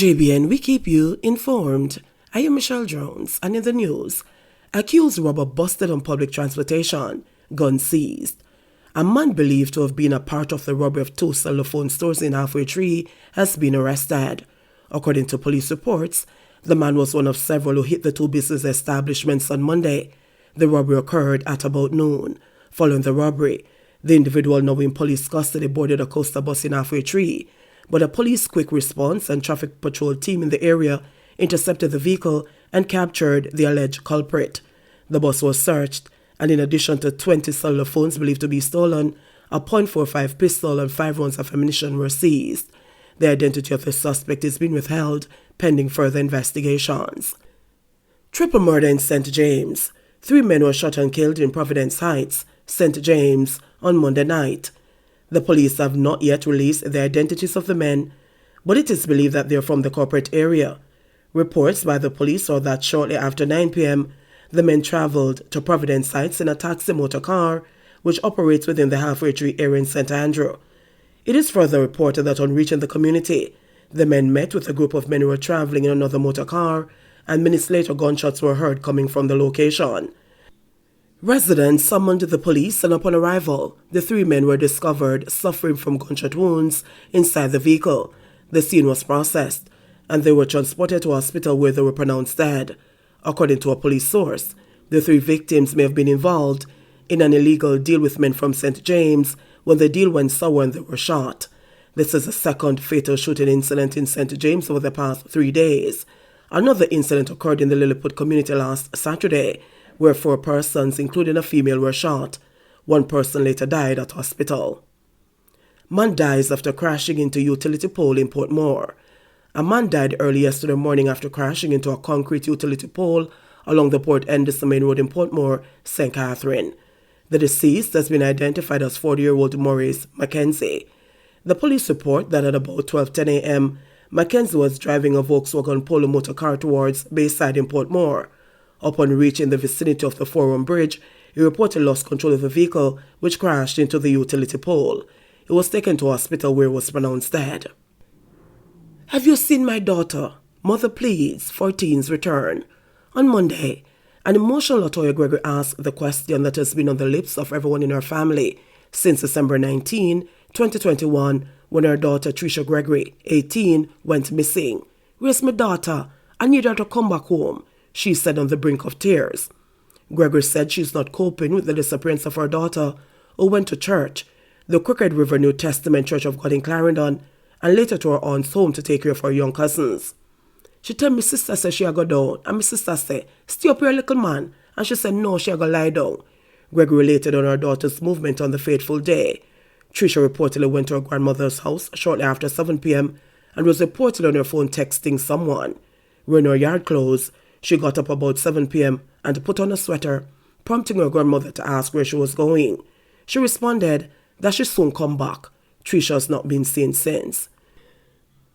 JBN, we keep you informed. I am Michelle Jones, and in the news, accused robber busted on public transportation, gun seized. A man believed to have been a part of the robbery of 2 cellular phone stores in Halfway Tree has been arrested. According to police reports, the man was one of several who hit the 2 business establishments on Monday. The robbery occurred at about noon. Following the robbery, the individual, now in police custody, boarded a coaster bus in Halfway Tree, but a police quick response and traffic patrol team in the area intercepted the vehicle and captured the alleged culprit. The bus was searched, and in addition to 20 cellular phones believed to be stolen, a .45 pistol and 5 rounds of ammunition were seized. The identity of the suspect is being withheld pending further investigations. Triple murder in St. James. 3 men were shot and killed in Providence Heights, St. James, on Monday night. The police have not yet released the identities of the men, but it is believed that they are from the corporate area. Reports by the police are that shortly after 9 p.m., the men traveled to Providence Heights in a taxi motor car, which operates within the Halfway Tree area in St. Andrew. It is further reported that on reaching the community, the men met with a group of men who were traveling in another motor car, and minutes later gunshots were heard coming from the location. Residents summoned the police, and upon arrival, the 3 men were discovered suffering from gunshot wounds inside the vehicle. The scene was processed, and they were transported to a hospital where they were pronounced dead. According to a police source, the 3 victims may have been involved in an illegal deal with men from St. James when the deal went sour and they were shot. This is the second fatal shooting incident in St. James over the past 3 days. Another incident occurred in the Lilliput community last Saturday, where 4 persons, including a female, were shot. 1 person later died at hospital. Man dies after crashing into utility pole in Portmore. A man died early yesterday morning after crashing into a concrete utility pole along the Port Henderson Main Road in Portmore, St. Catherine. The deceased has been identified as 40-year-old Maurice Mackenzie. The police report that at about 12:10 a.m., Mackenzie was driving a Volkswagen Polo motor car towards Bayside in Portmore. Upon reaching the vicinity of the Forum Bridge, he reportedly lost control of the vehicle, which crashed into the utility pole. He was taken to a hospital where he was pronounced dead. Have you seen my daughter? Mother pleads for teen's return. On Monday, an emotional Latoya Gregory asked the question that has been on the lips of everyone in her family since December 19, 2021, when her daughter Trisha Gregory, 18, went missing. Where's my daughter? I need her to come back home, she said on the brink of tears. Gregory said she's not coping with the disappearance of her daughter, who went to church, the Crooked River New Testament Church of God in Clarendon, and later to her aunt's home to take care of her young cousins. She tell me sister say she a go down, and my sister say, stay up here little man, and she said no, she a go lie down. Gregory related on her daughter's movement on the fateful day. Trisha reportedly went to her grandmother's house shortly after 7 p.m. and was reportedly on her phone texting someone. When her yard closed, she got up about 7 p.m. and put on a sweater, prompting her grandmother to ask where she was going. She responded that she soon come back. Trisha has not been seen since.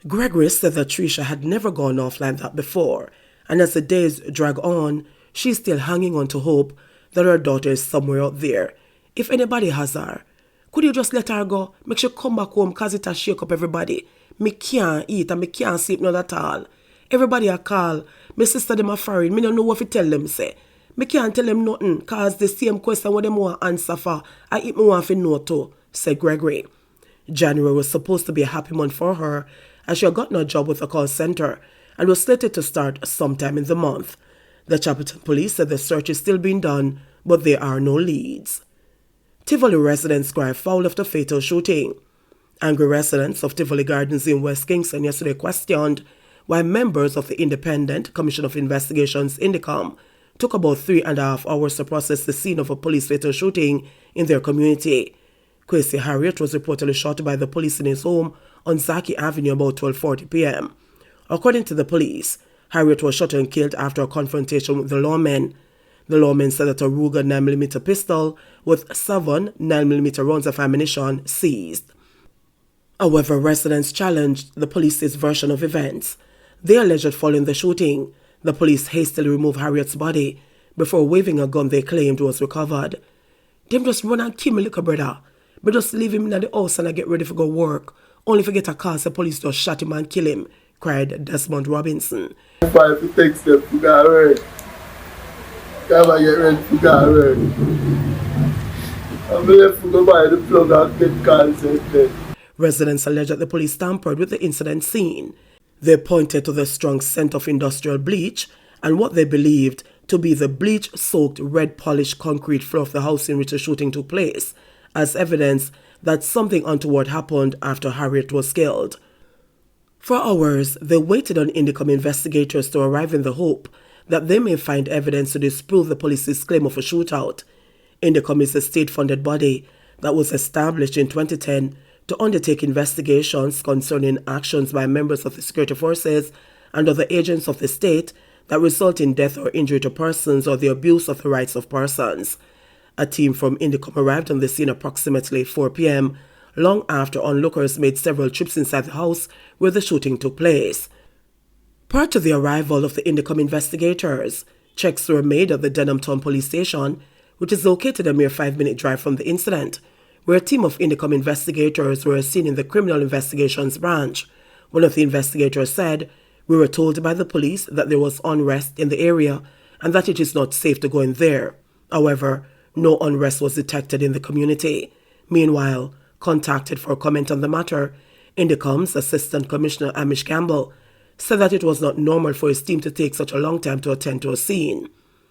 Gregory said that Trisha had never gone off like that before, and as the days drag on, she's still hanging on to hope that her daughter is somewhere out there. If anybody has her, could you just let her go? Make sure come back home cause it has shake up everybody. Me can't eat and me can't sleep not at all. Everybody I call, my sister them a foreign, me don't know what to tell them say. Me can't tell them nothing cause the same question what them want answer for, I eat me want to know too, said Gregory. January was supposed to be a happy month for her as she had gotten a job with a call center and was slated to start sometime in the month. The Chapelton police said the search is still being done, but there are no leads. Tivoli residents cry foul after fatal shooting. Angry residents of Tivoli Gardens in West Kingston yesterday questioned why members of the Independent Commission of Investigations INDECOM took about 3.5 hours to process the scene of a police fatal shooting in their community. Kwesi Harriet was reportedly shot by the police in his home on Zaki Avenue about 12:40 p.m. According to the police, Harriet was shot and killed after a confrontation with the lawmen. The lawmen said that a Ruger 9mm pistol with 7 9mm rounds of ammunition seized. However, residents challenged the police's version of events. They alleged that following the shooting, the police hastily removed Harriet's body before waving a gun they claimed was recovered. Them just run and kill me, little brother. But just leave him in the house and I get ready for go work. Only forget a call the police just shot him and kill him, cried Desmond Robinson. If I text them to go work, come and get ready to go work. I'm left to go buy the plug and get calls then. Residents alleged that the police tampered with the incident scene. They pointed to the strong scent of industrial bleach and what they believed to be the bleach-soaked red polished concrete floor of the house in which the shooting took place, as evidence that something untoward happened after Harriet was killed. For hours, they waited on Indicom investigators to arrive in the hope that they may find evidence to disprove the police's claim of a shootout. Indicom is a state-funded body that was established in 2010 to undertake investigations concerning actions by members of the security forces and other agents of the state that result in death or injury to persons or the abuse of the rights of persons. A team from Indicom arrived on the scene approximately 4 p.m., long after onlookers made several trips inside the house where the shooting took place. Prior to the arrival of the Indicom investigators, checks were made at the Denham Town Police Station, which is located a mere 5-minute drive from the incident, where a team of Indicom investigators were seen in the Criminal Investigations Branch. One of the investigators said, "We were told by the police that there was unrest in the area and that it is not safe to go in there. However, no unrest was detected in the community." Meanwhile, contacted for a comment on the matter, Indicom's Assistant Commissioner Amish Campbell said that it was not normal for his team to take such a long time to attend to a scene.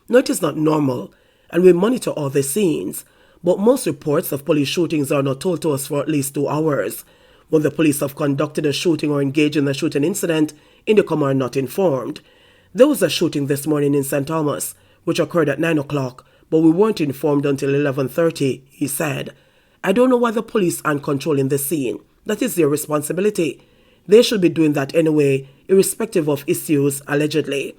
"No, it is not normal, and we monitor all the scenes, but most reports of police shootings are not told to us for at least 2 hours. When the police have conducted a shooting or engaged in a shooting incident, Indicom are not informed. There was a shooting this morning in St. Thomas, which occurred at 9 o'clock, but we weren't informed until 11:30, he said. "I don't know why the police aren't controlling the scene. That is their responsibility. They should be doing that anyway, irrespective of issues, allegedly."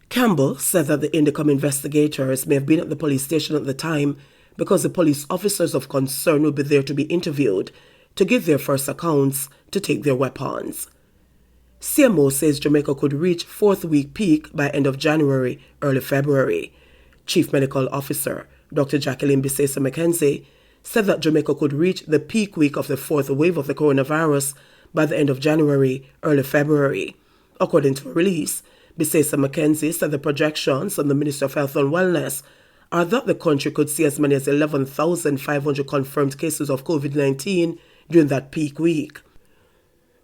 Campbell said that the Indicom investigators may have been at the police station at the time because the police officers of concern would be there to be interviewed, to give their first accounts, to take their weapons. CMO says Jamaica could reach 4th-week peak by end of January, early February. Chief Medical Officer Dr. Jacqueline Bisesa McKenzie said that Jamaica could reach the peak week of the 4th wave of the coronavirus by the end of January, early February. According to a release, Bisesa McKenzie said the projections from the Ministry of Health and Wellness are that the country could see as many as 11,500 confirmed cases of COVID-19 during that peak week.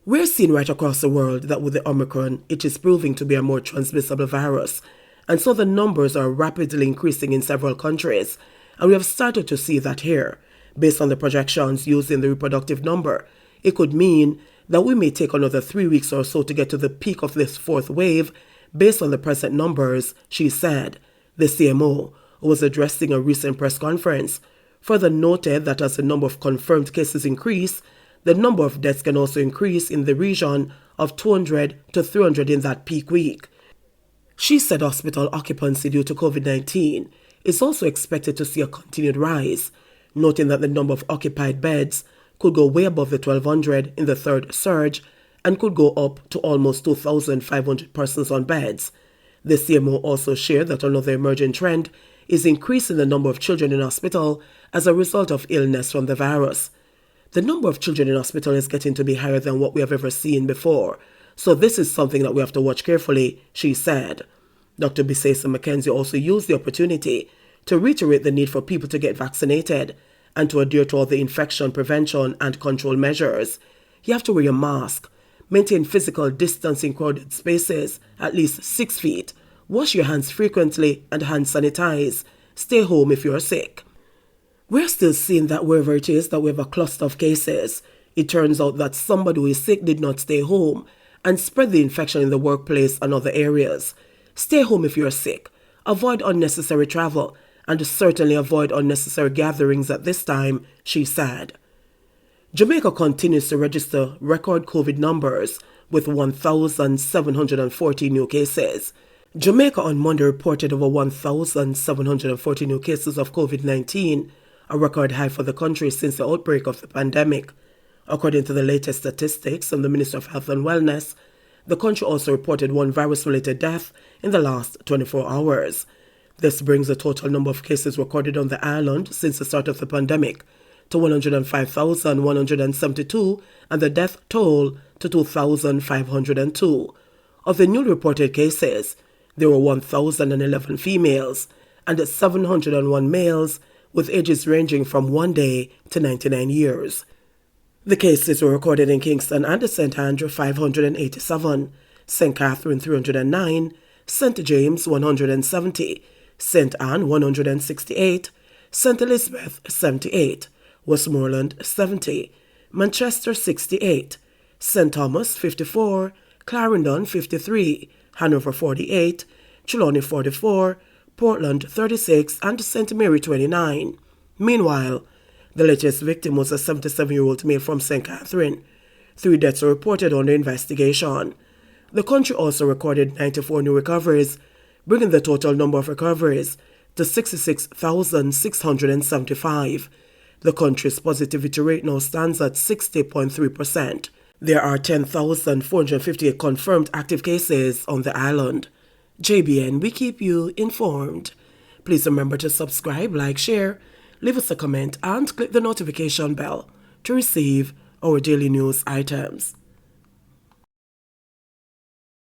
We're seeing right across the world that with the Omicron, it is proving to be a more transmissible virus, and so the numbers are rapidly increasing in several countries, and we have started to see that here. Based on the projections used in the reproductive number, it could mean that we may take another 3 weeks or so to get to the peak of this 4th wave based on the present numbers, she said. The CMO, who was addressing a recent press conference, further noted that as the number of confirmed cases increase, the number of deaths can also increase in the region of 200 to 300 in that peak week. She said hospital occupancy due to COVID-19 is also expected to see a continued rise, noting that the number of occupied beds could go way above the 1,200 in the 3rd surge and could go up to almost 2,500 persons on beds. The CMO also shared that another emerging trend is increasing the number of children in hospital as a result of illness from the virus. The number of children in hospital is getting to be higher than what we have ever seen before, so this is something that we have to watch carefully, she said. Dr. Bisesa McKenzie also used the opportunity to reiterate the need for people to get vaccinated and to adhere to all the infection prevention and control measures. You have to wear your mask, maintain physical distance in crowded spaces, at least 6 feet, wash your hands frequently and hand sanitize, stay home if you're sick. We're still seeing that wherever it is that we have a cluster of cases, it turns out that somebody who is sick did not stay home and spread the infection in the workplace and other areas. Stay home if you're sick, avoid unnecessary travel, and certainly avoid unnecessary gatherings at this time, she said. Jamaica continues to register record COVID numbers with 1,740 new cases. Jamaica on Monday reported over 1,740 new cases of COVID-19, a record high for the country since the outbreak of the pandemic. According to the latest statistics from the Ministry of Health and Wellness, the country also reported 1 virus-related death in the last 24 hours. This brings the total number of cases recorded on the island since the start of the pandemic to 105,172 and the death toll to 2,502. Of the newly reported cases, there were 1,011 females and 701 males with ages ranging from 1 day to 99 years. The cases were recorded in Kingston and St. Andrew 587, St. Catherine 309, St. James 170, St. Anne 168, St. Elizabeth 78, Westmoreland 70, Manchester 68, St. Thomas 54, Clarendon 53, Hanover 48, Trelawney 44, Portland 36, and St. Mary 29. Meanwhile, the latest victim was a 77-year-old male from St. Catherine. 3 deaths were reported under investigation. The country also recorded 94 new recoveries, bringing the total number of recoveries to 66,675. The country's positivity rate now stands at 60.3%. There are 10,458 confirmed active cases on the island. JBN, we keep you informed. Please remember to subscribe, like, share, leave us a comment, and click the notification bell to receive our daily news items.